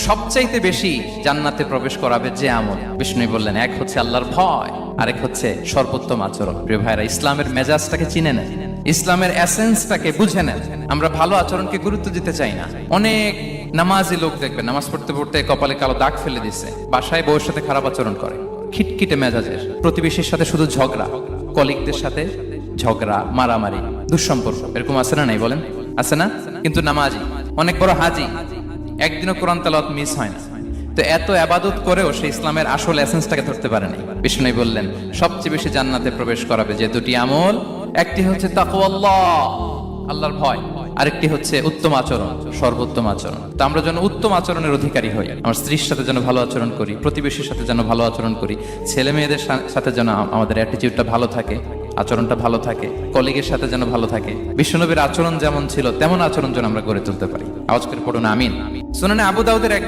সবচাইতে বেশি জান্নাতে প্রবেশ করাবে যে আমল, বিষ্ণু বললেন, এক হচ্ছে আল্লাহর ভয়, আরেক হচ্ছে সর্বোত্তম আচরণ। প্রিয় ভাইরা, ইসলামের মেজাজটাকে চিনে নেন, ইসলামের এসেন্সটাকে বুঝে নেন। আমরা ভালো আচরণকে গুরুত্ব দিতে চাই না। অনেক নামাজি লোক দেখবেন নামাজ পড়তে পড়তে কপালে কালো দাগ ফেলে দিচ্ছে, বাসায় বউয়ের সাথে খারাপ আচরণ করে, খিটখিটে মেজাজের, প্রতিবেশীর সাথে শুধু ঝগড়া, কলিগদের সাথে ঝগড়া, মারামারি, দুঃসম্পর্ক, এরকম আছে না? নাই বলেন, আছে না? কিন্তু নামাজি, অনেক বড় হাজি, একদিনও কোরআন তেলাওয়াত মিস হয় না। তো এত আবাদত করেও সে ইসলামের আসল এসেন্সটাকে ধরতে পারেনি। বিষ্ণু বললেন, সবচেয়ে বেশি জান্নাতে প্রবেশ করাবে যে দুটি আমল, একটি হচ্ছে তাকওয়াল্লাহ, আল্লাহর ভয়, আরেকটি হচ্ছে উত্তম আচরণ, সর্বোত্তম আচরণ। তো আমরা যেন উত্তম আচরণের অধিকারী হই। আমার স্ত্রীর সাথে যেন ভালো আচরণ করি, প্রতিবেশীর সাথে যেন ভালো আচরণ করি, ছেলে মেয়েদের সাথে যেন আমাদের অ্যাটিটিউডটা ভালো থাকে, আচরণটা ভালো থাকে, কলিগের সাথে যেন ভালো থাকে। বিশ্বনবীর আচরণ যেমন ছিল তেমন আচরণ যেন আমরা গড়ে তুলতে পারি। আওয়াজ করে পড়ুন আমিন। সুনানে আবু দাউদের এক